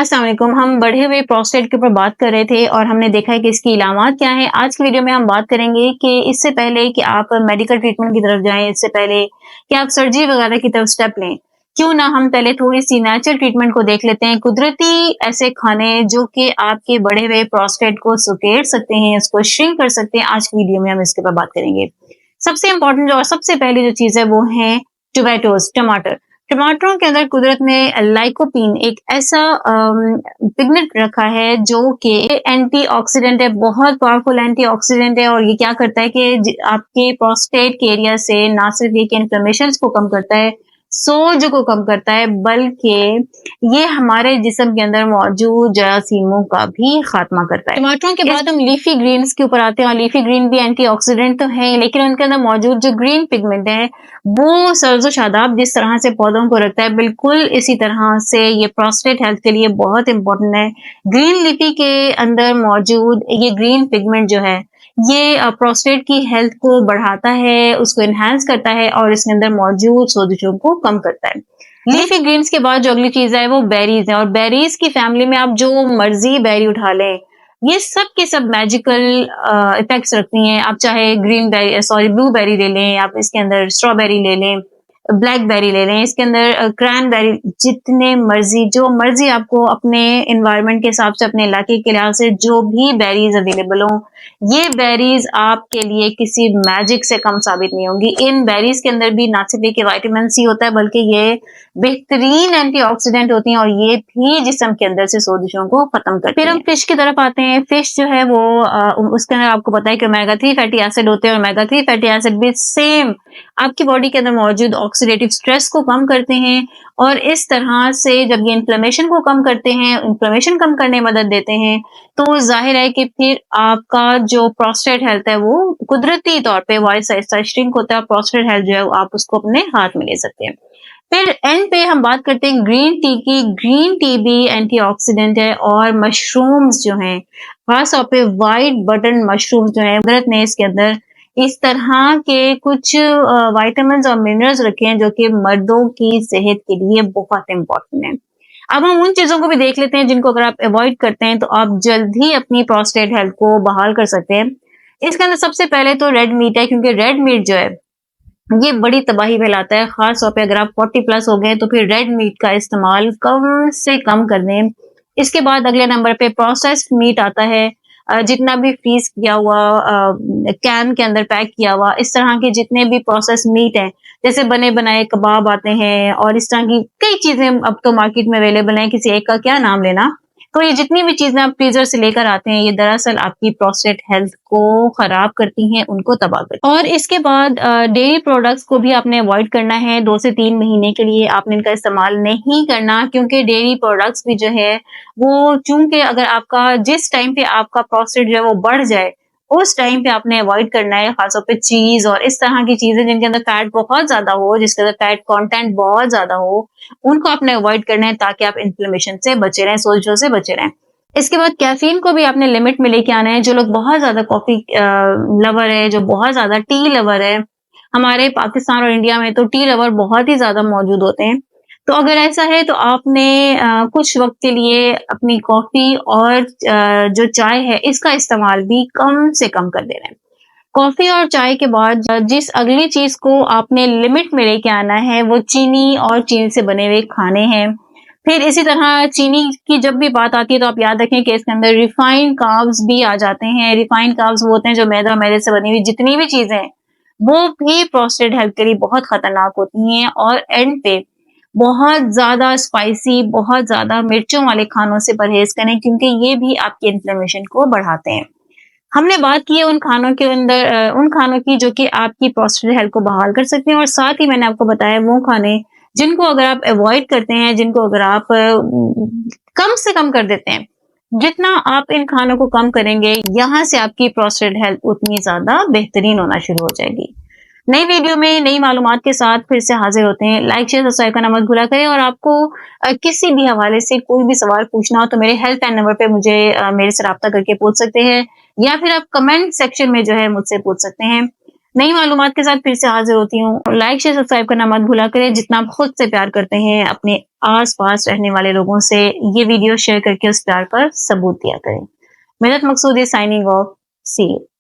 अस्सलाम वालेकुम। हम बढ़े हुए प्रोस्टेट के ऊपर बात कर रहे थे और हमने देखा है कि इसकी इलामात क्या है। आज की वीडियो में हम बात करेंगे कि इससे पहले कि आप मेडिकल ट्रीटमेंट की तरफ जाएँ, इससे पहले कि आप सर्जरी वगैरह की तरफ स्टेप लें, क्यों ना हम पहले थोड़ी-सी नेचुरल ट्रीटमेंट को देख लेते हैं। कुदरती ऐसे खाने जो कि आपके बढ़े हुए प्रोस्टेट को सुकेड़ सकते हैं, उसको श्रिंक कर सकते हैं। आज की वीडियो में हम इसके ऊपर बात करेंगे। सबसे इम्पोर्टेंट जो और सबसे पहली जो चीज़ है वो है टोमेटोज़, टमाटर। टमाटरों के अंदर कुदरत ने लाइकोपीन एक ऐसा पिगमेंट रखा है जो कि एंटीऑक्सीडेंट है, बहुत पावरफुल एंटीऑक्सीडेंट है और ये क्या करता है कि आपके प्रोस्टेट के एरिया से ना सिर्फ ये कि इन्फ्लेमेशन को कम करता है, सोज को कम करता है, बल्कि ये हमारे जिस्म के अंदर मौजूद जरासीमों का भी खात्मा करता है। टमाटरों के बाद हम लीफी ग्रीन्स के ऊपर आते हैं और लीफी ग्रीन भी एंटीऑक्सीडेंट तो है, लेकिन उनके अंदर मौजूद जो ग्रीन पिगमेंट है वो सर्जो शादाब जिस तरह से पौधों को रखता है, बिल्कुल इसी तरह से ये प्रोस्टेट हेल्थ के लिए बहुत इंपॉर्टेंट है। ग्रीन लिपी के अंदर मौजूद ये ग्रीन पिगमेंट जो है ये प्रोस्टेट की हेल्थ को बढ़ाता है, उसको एनहांस करता है और इसके अंदर मौजूद सोजिशों को कम करता है। लीफी ग्रीन्स के बाद जो अगली चीज है वो बेरीज है और बेरीज की फैमिली में आप जो मर्जी बेरी उठा लें, ये सब के सब मैजिकल इफेक्ट्स रखती हैं। आप चाहे ब्लूबेरी ले लें, आप इसके अंदर स्ट्रॉबेरी ले लें, ब्लैकबेरी ले लें, इसके अंदर क्रैनबेरी, जितने मर्जी जो मर्जी आपको अपने एनवायरनमेंट के हिसाब से, अपने इलाके के लिहाज से जो भी बेरीज अवेलेबल हों, ये बेरीज आपके लिए किसी मैजिक से कम साबित नहीं होंगी। इन बेरीज के अंदर भी ना सिर्फ कि विटामिन सी होता है, बल्कि ये बेहतरीन एंटीऑक्सीडेंट होती हैं और ये भी जिस्म के अंदर से सोजिशों को खत्म करती हैं। फिर हम फिश की तरफ आते हैं। फिश जो है वो उसके अंदर आपको पता है कि ओमेगा 3 फैटी एसिड होते हैं और ओमेगा 3 फैटी एसिड भी सेम आपकी बॉडी के अंदर मौजूद ऑक्सीडेटिव स्ट्रेस को कम करते हैं और इस तरह से जब ये इन्फ्लेमेशन को कम करते हैं, इन्फ्लेमेशन कम करने में मदद देते हैं, तो जाहिर है कि फिर आपका जो प्रोस्टेट हेल्थ है वो कुदरती तौर पे वॉइस श्रिंक होता है। प्रोस्टेट हेल्थ जो है आप उसको अपने हाथ में ले सकते हैं। फिर एंड पे हम बात करते हैं ग्रीन टी की। ग्रीन टी भी एंटीऑक्सीडेंट है और मशरूम्स जो हैं, खास तौर पे व्हाइट बटन मशरूम्स जो हैं, कुदरत ने इसके अंदर इस तरह के कुछ विटामिन्स और मिनरल्स रखे हैं जो कि मर्दों की सेहत के लिए बहुत इंपॉर्टेंट है। अब हम उन चीजों को भी देख लेते हैं जिनको अगर आप अवॉइड करते हैं तो आप जल्द ही अपनी प्रोस्टेट हेल्थ को बहाल कर सकते हैं। इसके अंदर सबसे पहले तो रेड मीट है, क्योंकि रेड मीट जो है ये बड़ी तबाही फैलाता है। खास तौर पे अगर आप 40 प्लस हो गए तो फिर रेड मीट का इस्तेमाल कम से कम कर दें। इसके बाद अगले नंबर पे प्रोसेस्ड मीट आता है। जितना भी फ्रीज किया हुआ, कैन के अंदर पैक किया हुआ, इस तरह के जितने भी प्रोसेस मीट हैं, जैसे बने बनाए कबाब आते हैं और इस तरह की कई चीजें अब तो मार्केट में अवेलेबल हैं, किसी एक का क्या नाम लेना। तो ये जितनी भी चीजें आप फ्रीजर से लेकर आते हैं, ये दरअसल आपकी प्रोस्टेट हेल्थ को खराब करती हैं, उनको तबाह करती हैं। और इसके बाद डेयरी प्रोडक्ट्स को भी आपने अवॉइड करना है। 2 से 3 महीने के लिए आपने इनका इस्तेमाल नहीं करना, क्योंकि डेयरी प्रोडक्ट्स भी जो है वो, चूंकि अगर आपका जिस टाइम पे आपका प्रोस्टेट जो है वो बढ़ जाए, उस टाइम पे आपने अवॉइड करना है। खासतौर पे चीज और इस तरह की चीजें जिनके अंदर फैट बहुत ज्यादा हो, जिसके अंदर फैट कंटेंट बहुत ज्यादा हो, उनको आपने अवॉइड करना है ताकि आप इन्फ्लेमेशन से बचे रहें, सोजों से बचे रहें। इसके बाद कैफीन को भी आपने लिमिट में लेके आना है। जो लोग बहुत ज्यादा कॉफी लवर है, जो बहुत ज्यादा टी लवर है, हमारे पाकिस्तान और इंडिया में तो टी लवर बहुत ही ज्यादा मौजूद होते हैं। तो अगर ऐसा है तो आपने कुछ वक्त के लिए अपनी कॉफी और जो चाय है इसका इस्तेमाल भी कम से कम कर देना है। कॉफी और चाय के बाद जिस अगली चीज को आपने लिमिट में लेके आना है वो चीनी और चीनी से बने हुए खाने हैं। फिर इसी तरह चीनी की जब भी बात आती है तो आप याद रखें कि इसके अंदर रिफाइंड कार्ब्स भी आ जाते हैं। रिफाइंड कार्ब्स वो होते हैं जो मैदा, मैदे से बनी हुई जितनी भी चीजें हैं वो भी प्रोस्टेट हेल्थ के लिए बहुत खतरनाक होती हैं। और एंड पे बहुत ज्यादा स्पाइसी, बहुत ज्यादा मिर्चों वाले खानों से परहेज करें, क्योंकि ये भी आपकी इन्फ्लेमेशन को बढ़ाते हैं। हमने बात की है उन खानों के अंदर, उन खानों की जो कि आपकी प्रोस्टेट हेल्थ को बहाल कर सकते हैं, और साथ ही मैंने आपको बताया वो खाने जिनको अगर आप अवॉइड करते हैं, जिनको अगर आप कम से कम कर देते हैं, जितना आप इन खानों को कम करेंगे, यहाँ से आपकी प्रोस्टेट हेल्थ उतनी ज्यादा बेहतरीन होना शुरू हो जाएगी। नई वीडियो में नई मालूमात के साथ फिर से हाजिर होते हैं। लाइक, शेयर, सब्सक्राइब करना मत भूला करें। और आपको किसी भी हवाले से कोई भी सवाल पूछना हो तो मेरे हेल्पलाइन नंबर पे मुझे मेरे से राब्ता करके पूछ सकते हैं, या फिर आप कमेंट सेक्शन में जो है मुझसे पूछ सकते हैं। नई मालूमात के साथ फिर से हाजिर होती हूँ। लाइक शेयर सब्सक्राइब करना मत भूला करें। जितना आप खुद से प्यार करते हैं अपने आस-पास रहने वाले लोगों से ये वीडियो शेयर करके उस प्यार पर सबूत दिया करें। मेहनत Maqsood signing off. See you.